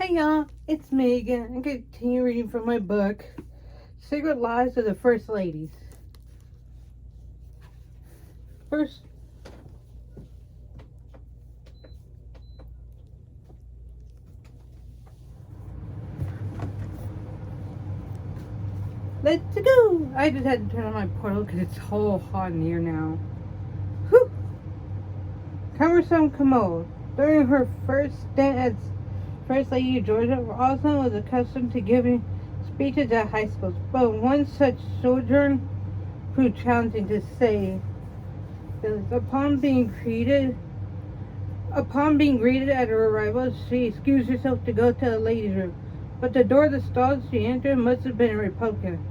Hey y'all, it's me again. I'm going to continue reading from my book, Secret Lives of the First Ladies. First, let's go! I just had to turn on my portal because it's so hot in here now. Whew! Cumbersome commode. During her first stint as First Lady of Georgia, Rosalynn was accustomed to giving speeches at high schools, but one such sojourn proved challenging to say. Upon being greeted at her arrival, she excused herself to go to the ladies' room, but the door of the stall she entered must have been a Republican.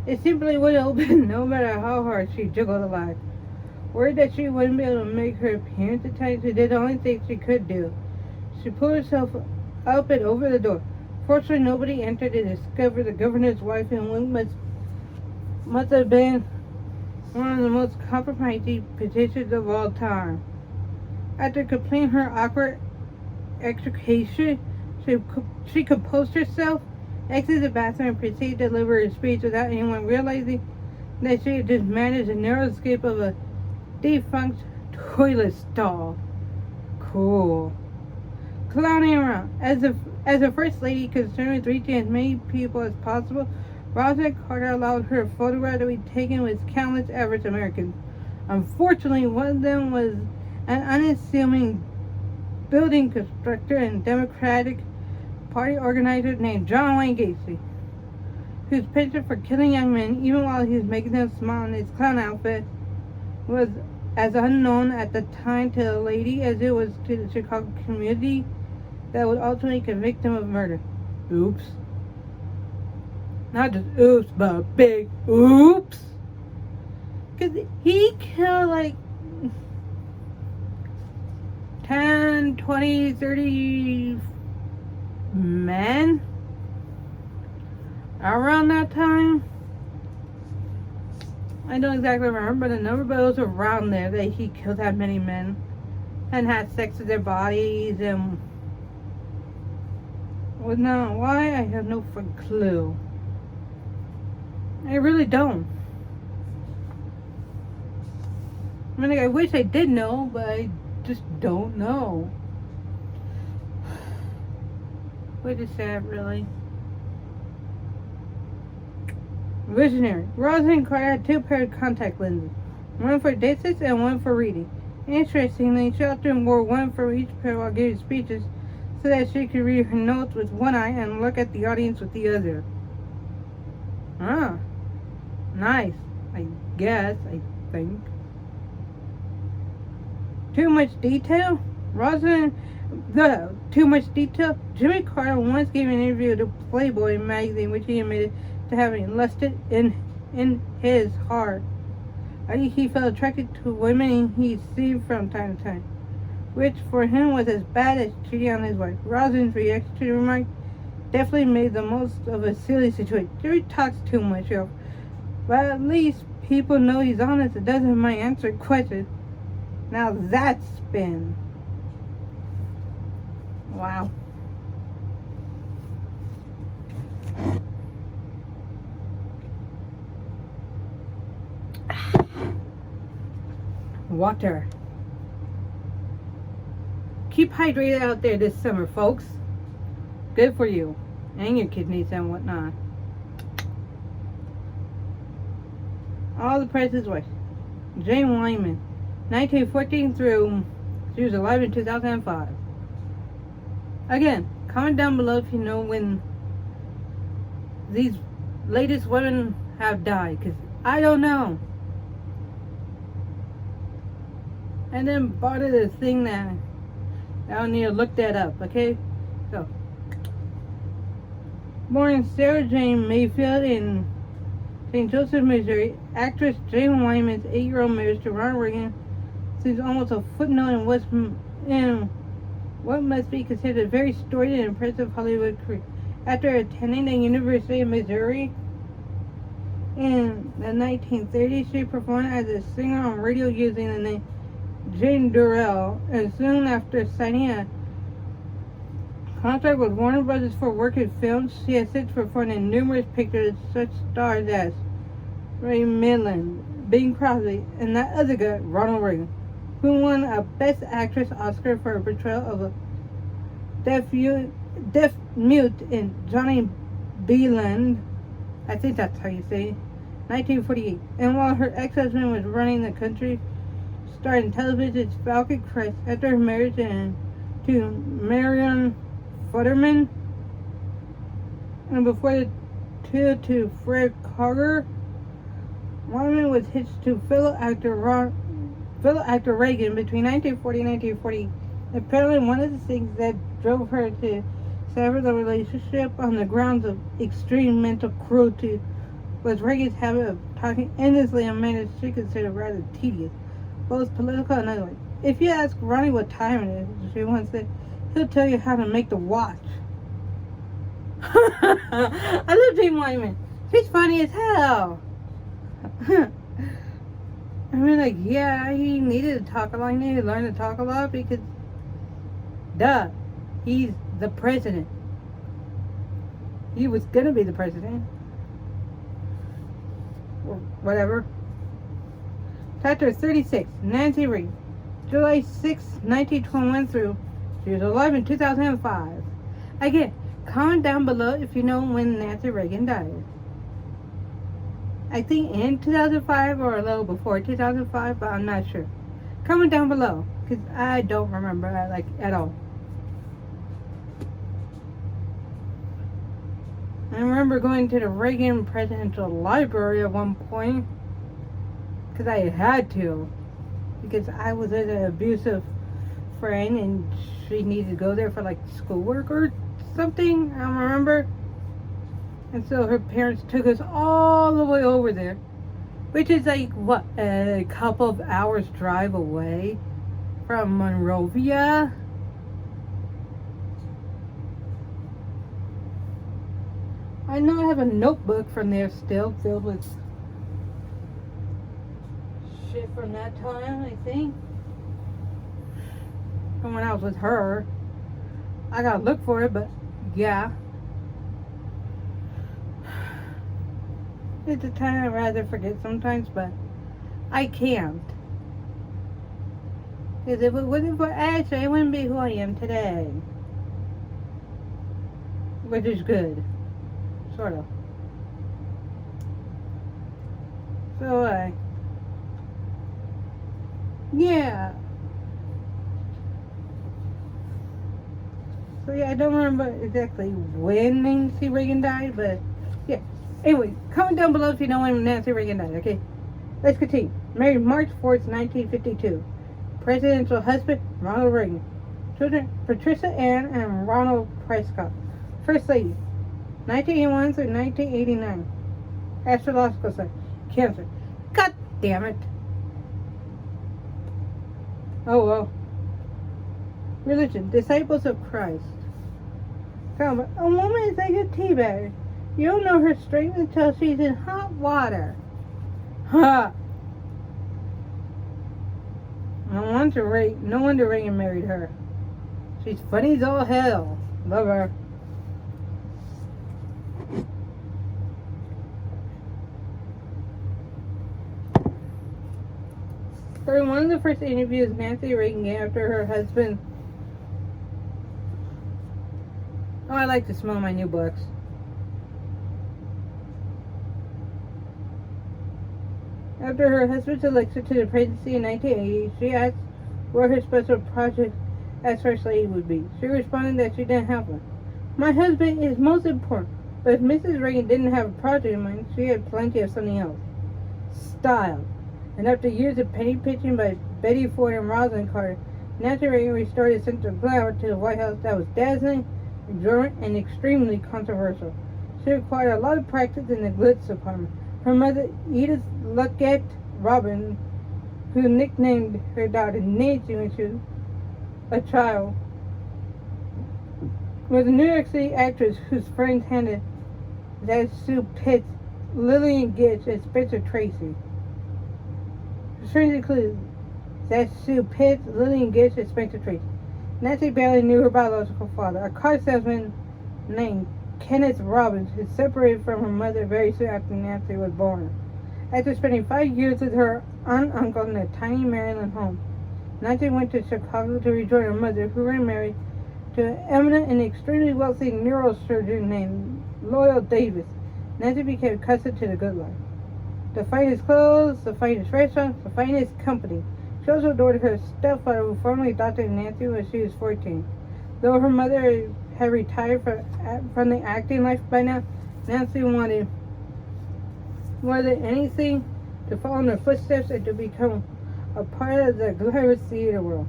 It simply wouldn't open no matter how hard she juggled the lock. Worried that she wouldn't be able to make her appearance in time, she did the only thing she could do. She pulled herself up and over the door. Fortunately, nobody entered to discover the governor's wife, and what must have been one of the most compromising petitions of all time. After completing her awkward extrication, she composed herself, exited the bathroom, and proceeded to deliver her speech without anyone realizing that she had just managed a narrow escape of a defunct toilet stall. Cool. Clowning around. As a first lady concerned with reaching as many people as possible, Rosalynn Carter allowed her photograph to be taken with countless average Americans. Unfortunately, one of them was an unassuming building constructor and Democratic Party organizer named John Wayne Gacy, whose penchant for killing young men, even while he was making them smile in his clown outfit, was as unknown at the time to the lady as it was to the Chicago community that would ultimately convict him of murder. Oops. Not just oops, but a big oops. Because he killed like 10, 20, 30 men around that time. I don't exactly remember the number, but it was around there that he killed that many men and had sex with their bodies and was not why. I have no freaking clue. I really don't. I mean, like, I wish I did know, but I just don't know. Which is sad, really. Visionary. Rosalynn Carter had two pairs of contact lenses, one for distance and one for reading. Interestingly, she often wore one for each pair while giving speeches so that she could read her notes with one eye and look at the audience with the other. Ah, nice, I guess, I think. Too much detail? Too much detail? Jimmy Carter once gave an interview to Playboy magazine, which he admitted to having lusted in his heart. He felt attracted to women he'd seen from time to time, which for him was as bad as cheating on his wife. Rosalynn's reaction to the remark definitely made the most of a silly situation. Jimmy talks too much, but at least people know he's honest and doesn't mind answering questions. Now that's spin. Wow. Water. Keep hydrated out there this summer, folks. Good for you and your kidneys and whatnot. All the President's Wife. Jane Wyman, 1914 through, she was alive in 2005. Again, comment down below if you know when these latest women have died, because I don't know. And then part of the thing that I need to look that up, okay? So, born Sarah Jane Mayfield in St. Joseph, Missouri, actress Jane Wyman's 8-year-old marriage to Ronald Reagan seems almost a footnote in what must be considered a very storied and impressive Hollywood career. After attending the University of Missouri in the 1930s, she performed as a singer on radio using the name Jane Durrell, and soon after signing a contract with Warner Brothers for work in films. She has since performed in numerous pictures such stars as Ray Milland, Bing Crosby, and that other guy, Ronald Reagan, who won a Best Actress Oscar for her portrayal of a deaf mute in Johnny Beeland. I think that's how you say it. 1948. And while her ex-husband was running the country, starred in television's Falcon Crest after her marriage to Marion Futterman, and before the two to Fred Carter. Wyman was hitched to fellow actor Reagan between 1940 and 1940. Apparently, one of the things that drove her to sever the relationship on the grounds of extreme mental cruelty was Reagan's habit of talking endlessly on matters she considered rather tedious, both political and otherwise. If you ask Ronnie what time it is, she once said, he'll tell you how to make the watch. I love Jane Wyman. She's funny as hell. I mean, like, yeah, he needed to talk a lot. He needed to learn to talk a lot because, duh, he's the president. He was gonna be the president. Or whatever. Chapter 36, Nancy Reagan. July 6, 1921 through, she was alive in 2005. Again, comment down below if you know when Nancy Reagan died. I think in 2005 or a little before 2005, but I'm not sure. Comment down below, because I don't remember, like, at all. I remember going to the Reagan Presidential Library at one point, because I had to, because I was with an abusive friend and she needed to go there for, like, schoolwork or something, I don't remember. And so her parents took us all the way over there, which is like, what, a couple of hours drive away from Monrovia. I know I have a notebook from there still filled with shit from that time, I think. From when I was with her. I gotta look for it, but yeah. It's a time I'd rather forget sometimes, but I can't. Because if it wasn't for Ashley, I wouldn't be who I am today. Which is good. Sort of. So, yeah. So, yeah, I don't remember exactly when Nancy Reagan died, but, yeah. Anyway, comment down below if you know when Nancy Reagan died, okay? Let's continue. Married March 4th, 1952. Presidential husband, Ronald Reagan. Children, Patricia Ann and Ronald Prescott. First Lady, 1981 through 1989. Astrological sign, Cancer. God damn it. Oh well. Religion, Disciples of Christ. Comment, a woman is like a tea bag. You don't know her strength until she's in hot water. Ha! No wonder Reagan married her. She's funny as all hell. Love her. During one of the first interviews Nancy Reagan gave after her husband... Oh, I like to smell my new books. After her husband's election to the presidency in 1980, she asked what her special project as First Lady would be. She responded that she didn't have one. My husband is most important, but if Mrs. Reagan didn't have a project in mind, she had plenty of something else. Style. And after years of penny pitching by Betty Ford and Rosalind Carter, Nancy Reagan restored a sense of glamour to the White House that was dazzling, exuberant, and extremely controversial. She required a lot of practice in the glitz department. Her mother, Edith Luckett Robin, who nicknamed her daughter Nancy when she was a child, was a New York City actress whose friends handed that Sue Pitts, Lillian Gish, and Spencer Tracy. Her friends included that Sue Pitts, Lillian Gish, and Spencer Tracy. Nancy barely knew her biological father, a car salesman named Kenneth Robbins, who separated from her mother very soon after Nancy was born. After spending 5 years with her aunt and uncle in a tiny Maryland home, Nancy went to Chicago to rejoin her mother, who remarried to an eminent and extremely wealthy neurosurgeon named Loyal Davis. Nancy became accustomed to the good life. The finest clothes, the finest restaurants, the finest company. She also adored her stepfather, who formally adopted Nancy when she was 14. Though her mother had retired from the acting life by now, Nancy wanted more than anything to follow in her footsteps and to become a part of the glamorous theater world.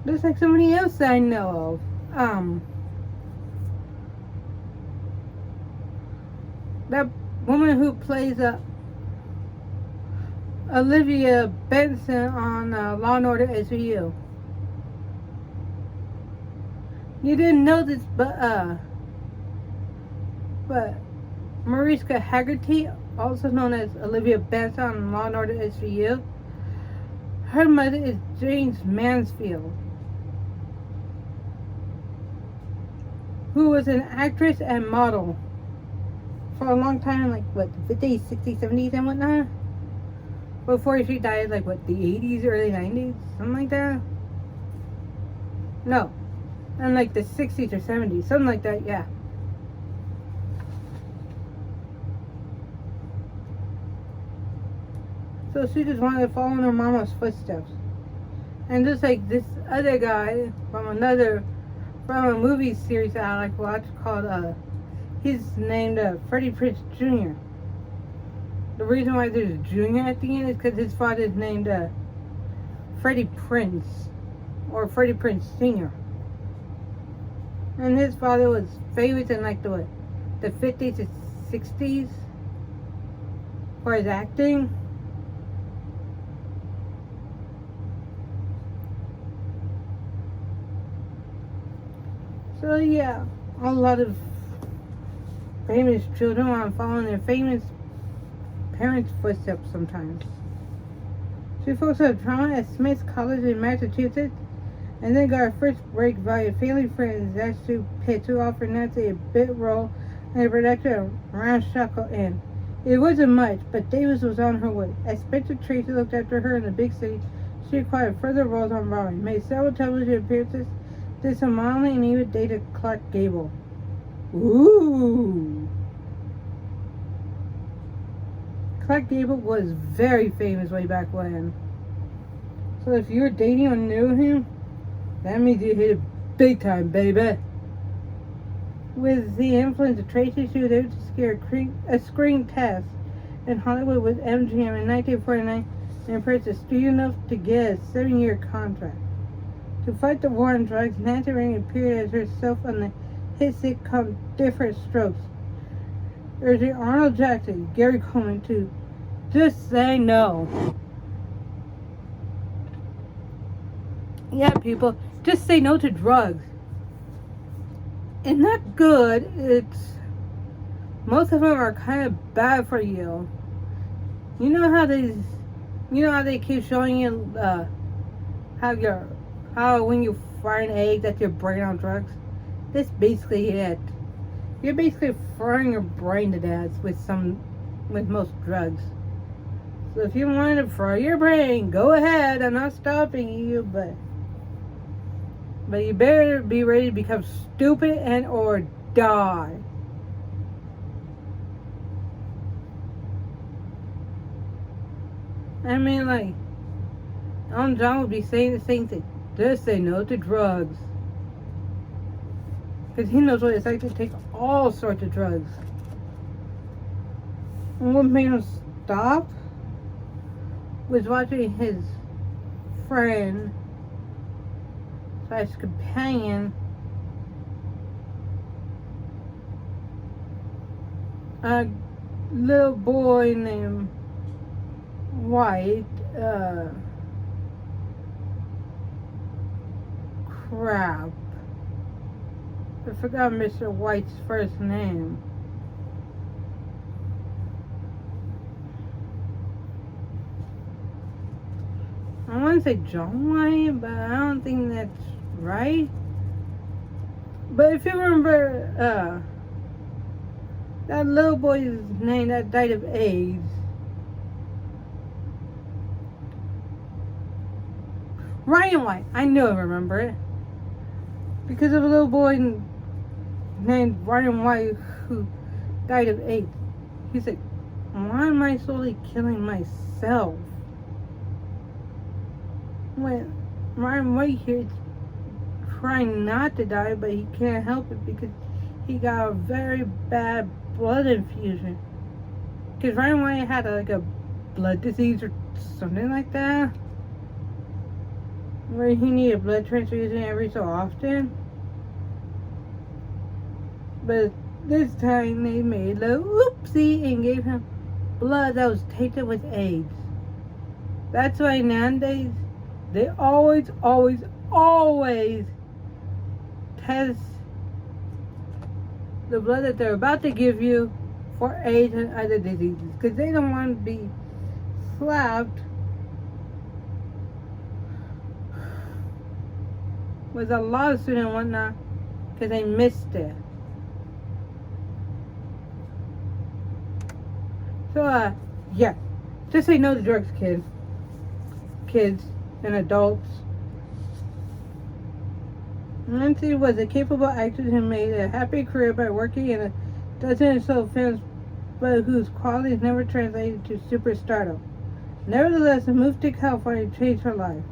Just like somebody else that I know of. That woman who plays Olivia Benson on Law and Order SVU. You didn't know this, but Mariska Hargitay, also known as Olivia Benson on Law and Order SVU, her mother is James Mansfield, who was an actress and model for a long time, like what, the 50s, 60s, 70s, and whatnot. Before she died, like what, the 80s, early 90s, something like that. No, and like the 60s or 70s, something like that, yeah. So she just wanted to follow in her mama's footsteps. And just like this other guy from a movie series that I like to watch called, he's named Freddie Prinze Jr. The reason why there's a Jr. at the end is because his father's named Freddie Prinze, or Freddie Prinze Sr. And his father was famous in like the 50s and 60s for his acting. So yeah, a lot of famous children want to follow in their famous parents' footsteps sometimes. She focused on drama at Smith College in Massachusetts, and then got her first break via Family Friends as Sue Pitts, who offered Nancy a bit role in the production of Ramshackle Inn. It wasn't much, but Davis was on her way. As Spencer Tracy looked after her in the big city, she acquired further roles on Broadway, made several television appearances, did some modeling, and even dated Clark Gable. Ooh! Clark Gable was very famous way back when. So if you were dating or knew him, that means you hit it big time, baby. With the influence of Tracy, she was able to secure a screen test in Hollywood with MGM in 1949 and impressed the studio enough to get a 7-year contract. To fight the war on drugs, Nancy Reagan appeared as herself on the hit sitcom Different Strokes, urging Arnold Jackson, Gary Coleman to just say no. Yeah, people, just say no to drugs. It's not good. Most of them are kind of bad for you. You know how they keep showing you how when you fry an egg that you're burning on drugs. That's basically it. You're basically frying your brain to death with most drugs. So if you want to fry your brain, go ahead. I'm not stopping you, but you better be ready to become stupid and or die. I mean, like, Elton John would be saying the same thing. Just say no to drugs. Because he knows what it's like to take all sorts of drugs. And what made him stop was watching his friend / companion a little boy named White, crap, I forgot Mr. White's first name. I want to say John White, but I don't think that's right? But if you remember, that little boy's name that died of AIDS, Ryan White. I knew I remember it. Because of a little boy named Ryan White who died of AIDS. He said, why am I slowly killing myself? When Ryan White here is trying not to die, but he can't help it because he got a very bad blood infusion. Because Ryan White had like a blood disease or something like that, where he needed blood transfusion every so often. But this time they made a whoopsie and gave him blood that was tainted with AIDS. That's why nowadays they always test the blood that they're about to give you for AIDS and other diseases, because they don't want to be slapped with a lawsuit and whatnot because they missed it. So, yeah, just say no to drugs, kids and adults. Nancy was a capable actress who made a happy career by working in a dozen or so films, but whose qualities never translated to superstardom. Nevertheless, a move to California changed her life.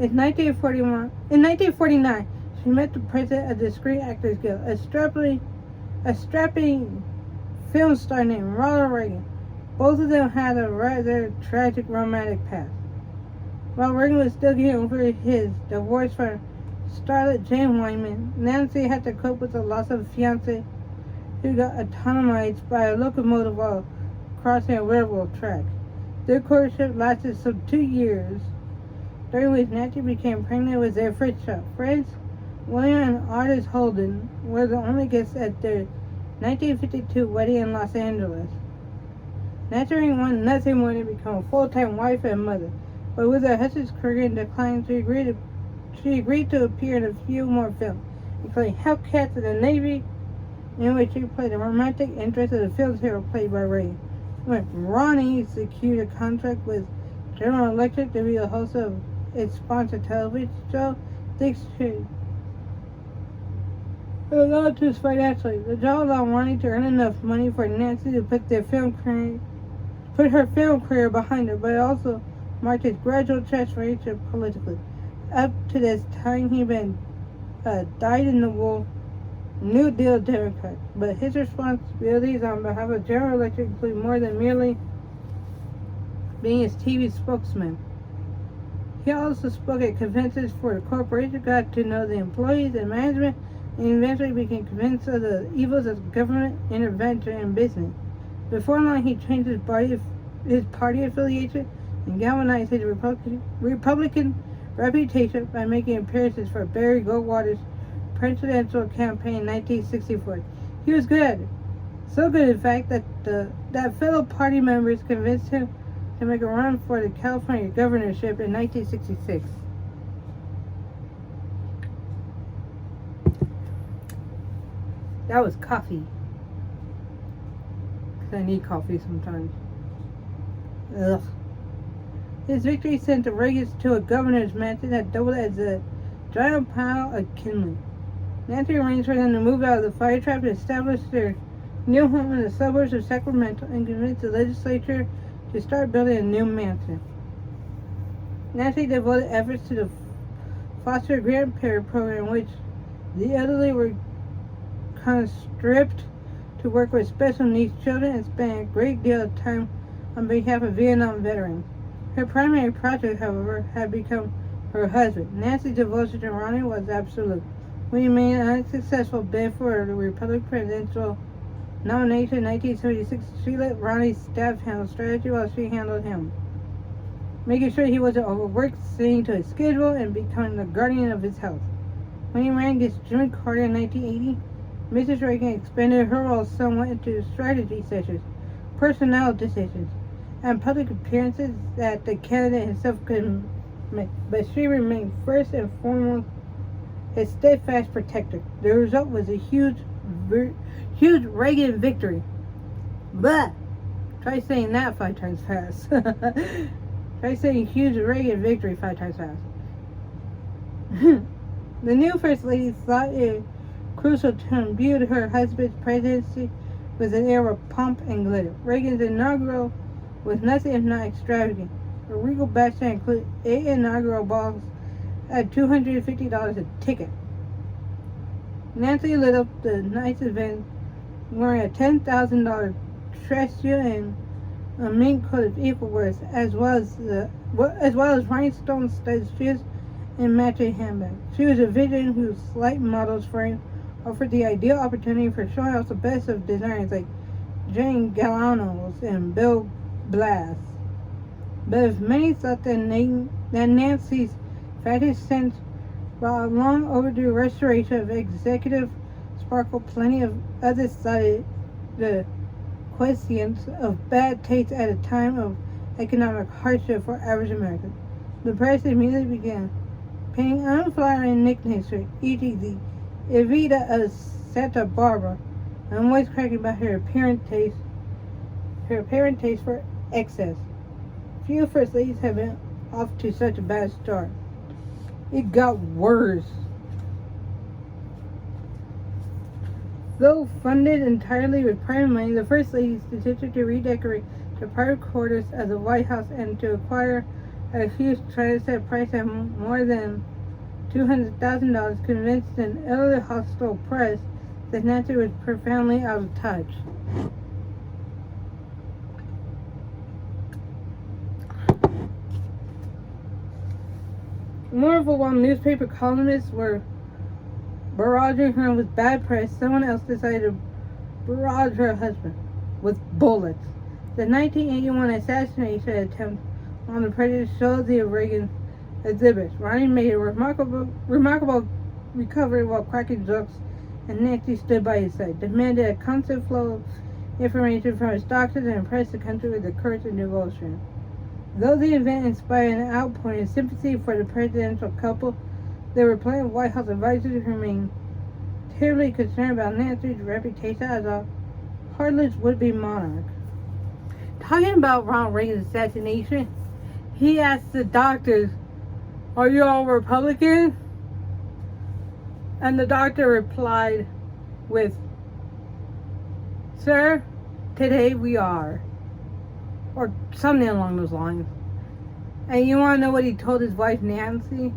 In 1949, she met the president of the Screen Actors Guild, a strapping film star named Ronald Reagan. Both of them had a rather tragic romantic past. While Reagan was still getting over his divorce from starlet Jane Wyman, Nancy had to cope with the loss of a fiancé who got atomized by a locomotive while crossing a railroad track. Their courtship lasted some 2 years, during which Nancy became pregnant with their first child. Friends William and artist Holden were the only guests at their 1952 wedding in Los Angeles. Nancy wanted nothing more than to become a full-time wife and mother, but with her husband's career in decline, she agreed to appear in a few more films, including Hellcats in the Navy, in which she played the romantic interest of the film's hero played by Reagan. When Ronnie secured a contract with General Electric to be the host of its sponsored television show, Dick Street, it allowed us financially. The job allowed Ronnie to earn enough money for Nancy to put her film career behind her, but it also marked his gradual transformation politically. Up to this time, he'd been dyed-in-the-wool New Deal Democrat, but his responsibilities on behalf of General Electric include more than merely being his TV spokesman. He also spoke at conventions for the corporation, got to know the employees and management, and eventually became convinced of the evils of government intervention in business. Before long, he changed his party affiliation and galvanized his Republican reputation by making appearances for Barry Goldwater's presidential campaign in 1964. He was good at it. So good, in fact, that fellow party members convinced him to make a run for the California governorship in 1966. That was coffee. Because I need coffee sometimes. Ugh. His victory sent the Reagans to a governor's mansion that doubled as a giant pile of kindling. Nancy arranged for them to move out of the fire trap and establish their new home in the suburbs of Sacramento, and convinced the legislature to start building a new mansion. Nancy devoted efforts to the foster grandparent program, in which the elderly were conscripted to work with special needs children and spent a great deal of time on behalf of Vietnam veterans. Her primary project, however, had become her husband. Nancy's devotion to Ronnie was absolute. When he made an unsuccessful bid for the Republican presidential nomination in 1976, she let Ronnie's staff handle strategy while she handled him, making sure he wasn't overworked, seeing to his schedule, and becoming the guardian of his health. When he ran against Jimmy Carter in 1980, Mrs. Reagan expanded her role somewhat into strategy sessions, personnel decisions, and public appearances that the candidate himself couldn't make. But she remained first and foremost his steadfast protector. The result was a huge Reagan victory. But try saying that 5 times fast. Try saying huge Reagan victory 5 times fast. The new First Lady thought it crucial to imbue her husband's presidency with an air of pomp and glitter. Reagan's inaugural was nothing if not extravagant. A regal bastion included 8 inaugural balls at $250 a ticket. Nancy lit up the night's event wearing a $10,000 dress suit and a mink coat of equal worth, as well as rhinestone-studded shoes and matching handbag. She was a vision whose slight model's frame offered the ideal opportunity for showing off the best of designers like Jane Galanos and Bill Blass. But if many thought that Nancy's fashion sense brought a long overdue restoration of executive sparkle, plenty of others cited the quiescence of bad taste at a time of economic hardship for average Americans. The press immediately began painting unflattering nicknames for e.g. the Evita of Santa Barbara, and was cracking about her apparent taste for excess. Few first ladies have been off to such a bad start. It got worse. Though funded entirely with private money, the First Lady's decision to redecorate the private quarters of the White House and to acquire a huge tri-set price at more than $200,000 convinced an elderly hostile press that Nancy was profoundly out of touch. Moreover, while newspaper columnists were barraging her with bad press, someone else decided to barrage her husband with bullets. The 1981 assassination attempt on the president showed the Reagan exhibits. Ronnie made a remarkable recovery while cracking jokes, and Nancy stood by his side, demanded a constant flow of information from his doctors, and impressed the country with the courage and devotion. Though the event inspired an outpouring of sympathy for the presidential couple, there were plenty of White House advisors who remained terribly concerned about Nancy's reputation as a heartless would-be monarch. Talking about Ronald Reagan's assassination, he asked the doctors, "Are you all Republican?" And the doctor replied with, "Sir, today we are." Or something along those lines. And you want to know what he told his wife Nancy?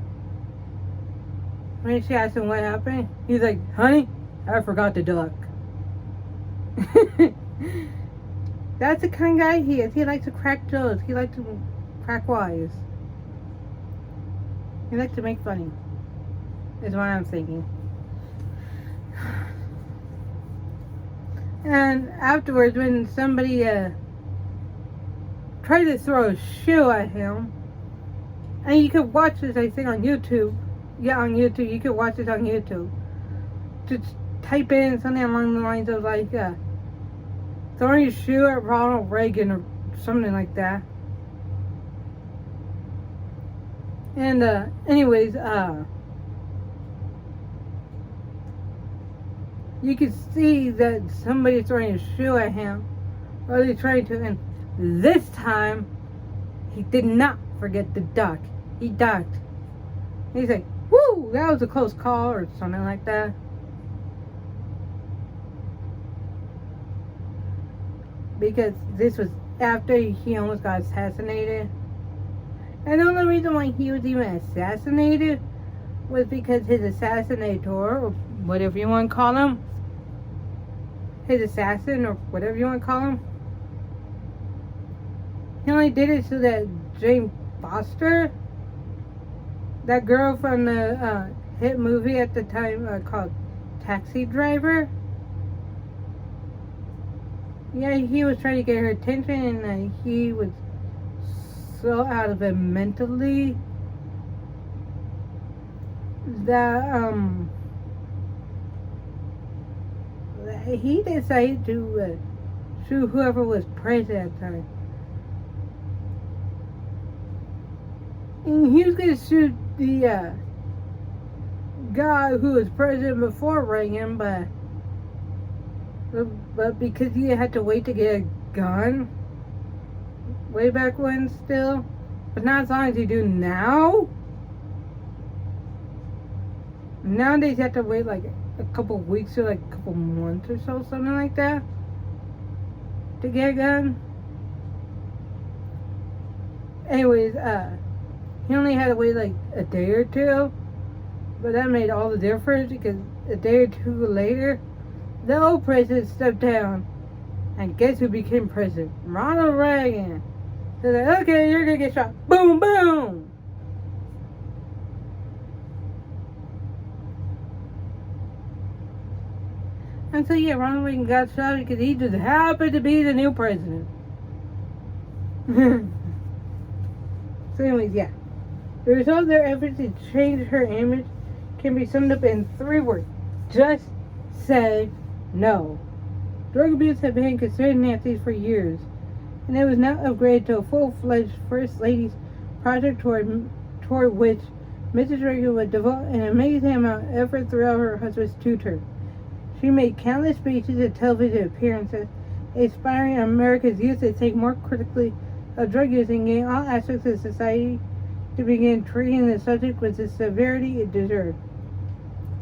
When she asked him what happened, he's like, "Honey, I forgot to duck." That's the kind of guy he is. He likes to crack jokes. He likes to crack wise. He likes to make funny. Is what I'm thinking. And afterwards, when somebody tried to throw a shoe at him, and you could watch this, I think, on YouTube. Yeah, on YouTube. You could watch it on YouTube. Just type in something along the lines of like throwing a shoe at Ronald Reagan or something like that. And anyways, you could see that somebody's throwing a shoe at him, or they're trying to, and this time he did not forget to duck. He ducked. He's like, "Woo, that was a close call," or something like that. Because this was after he almost got assassinated. And the only reason why he was even assassinated was because his assassinator, or whatever you want to call him, his assassin, or whatever you want to call him, he only did it so that Jane Foster, that girl from the hit movie at the time called Taxi Driver, yeah, he was trying to get her attention, and he was so out of it mentally that he decided to shoot whoever was president at the time. And he was going to shoot guy who was president before Reagan, but because he had to wait to get a gun way back when still, but not as long as you do now. Nowadays you have to wait like a couple weeks or like a couple months or so, something like that, to get a gun. Anyways, he only had to wait like a day or two, but that made all the difference because a day or two later, the old president stepped down, and guess who became president? Ronald Reagan. They're like, okay, you're gonna get shot. Boom, boom. And so yeah, Ronald Reagan got shot because he just happened to be the new president. So anyways, yeah. The result of their efforts to change her image can be summed up in 3 words. Just say no. Drug abuse had been concerning Nancy for years, and it was now upgraded to a full-fledged First Lady's project toward which Mrs. Reagan would devote an amazing amount of effort throughout her husband's tutor. She made countless speeches and television appearances, inspiring America's youth to think more critically of drug use and gain all aspects of society to begin treating the subject with the severity it deserved.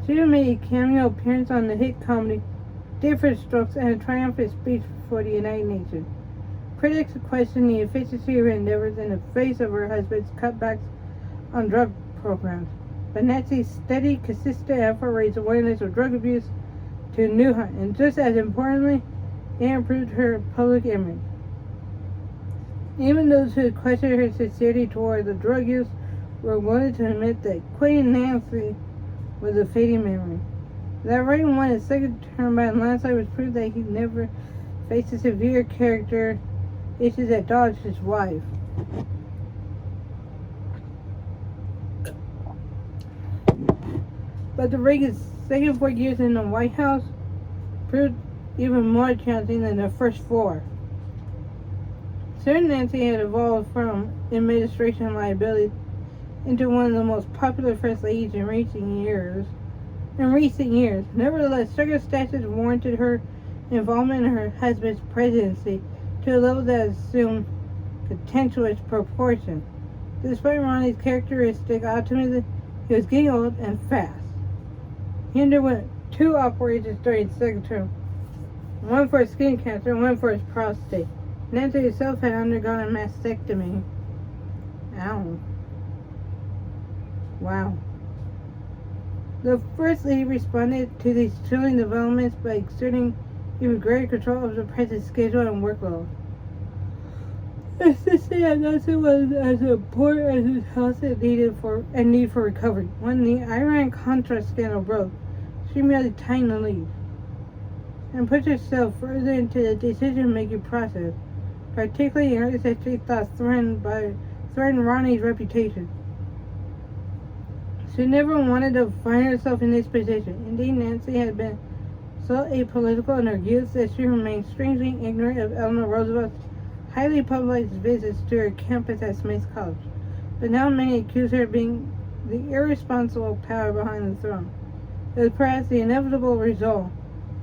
She even made a cameo appearance on the hit comedy Diff'rent Strokes and a triumphant speech before the United Nations. Critics questioned the efficiency of her endeavors in the face of her husband's cutbacks on drug programs, but Nancy's steady, consistent effort raised awareness of drug abuse to a new height, and just as importantly, it improved her public image. Even those who questioned her sincerity toward the drug use were willing to admit that quitting Nancy was a fading memory. That Reagan won his second term by a landslide was proof that he never faced the severe character issues that dogged his wife. But the Reagan's second 4 years in the White House proved even more challenging than the first 4. Sir Nancy had evolved from administration liability into one of the most popular first ladies in recent years. Nevertheless, circumstances warranted her involvement in her husband's presidency to a level that assumed contentious proportion. Despite Ronnie's characteristic optimism, he was getting old and fast. He underwent 2 operations during his second term, one for skin cancer and one for his prostate. Nancy herself had undergone a mastectomy. Ow. Wow. The First Lady responded to these chilling developments by exerting even greater control of the president's schedule and workload. Assisting at nothing was as important as his health and need for recovery. When the Iran-Contra scandal broke, she merely tightened the leash and put herself further into the decision-making process, particularly in areas that she thought threatened Ronnie's reputation. She never wanted to find herself in this position. Indeed, Nancy had been so apolitical in her youth that she remained strangely ignorant of Eleanor Roosevelt's highly publicized visits to her campus at Smith College. But now many accuse her of being the irresponsible power behind the throne. It was perhaps the inevitable result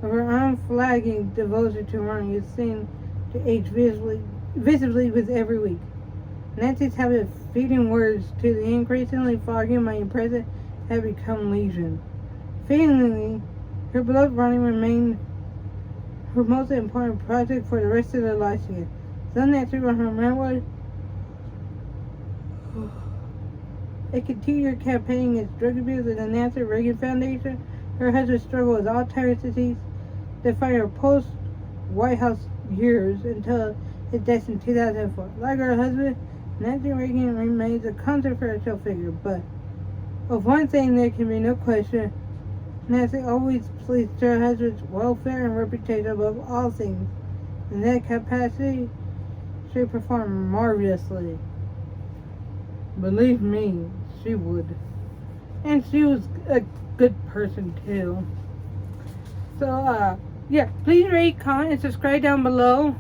of her unflagging devotion to Ronnie, who seemed to age visibly with every week. Nancy's habit of feeding words to the increasingly foggy-minded president had become legion. Fittingly, her beloved Ronnie remained her most important project for the rest of their lives together. So Nancy wrote her memoir, a continued campaign against drug abuse at the Nancy Reagan Foundation. Her husband struggled with Alzheimer's disease, defined her post-White House years until his death in 2004. Like her husband, Nancy Reagan remains a controversial figure, but of one thing there can be no question: Nancy always placed her husband's welfare and reputation above all things. In that capacity, she performed marvelously. Believe me, she would. And she was a good person too. So, yeah, please rate, comment, and subscribe down below.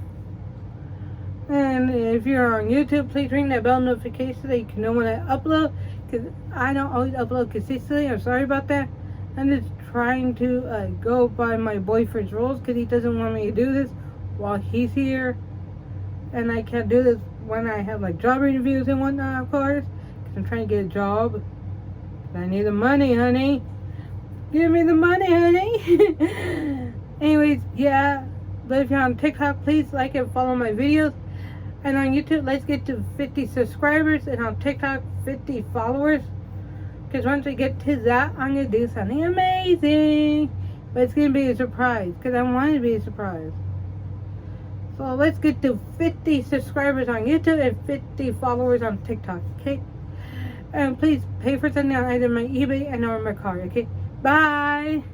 And if you're on YouTube, please ring that bell notification so that you can know when I upload. because I don't always upload consistently. I'm sorry about that. I'm just trying to go by my boyfriend's rules because he doesn't want me to do this while he's here. And I can't do this when I have like job interviews and whatnot, of course, because I'm trying to get a job. I need the money, honey. Give me the money, honey. Anyways, yeah. But if you're on TikTok, please like and follow my videos. And on YouTube, let's get to 50 subscribers. And on TikTok, 50 followers. Because once we get to that, I'm going to do something amazing. But it's going to be a surprise. Because I want it to be a surprise. So let's get to 50 subscribers on YouTube and 50 followers on TikTok. Okay? And please pay for something on either my eBay and or my card. Okay? Bye!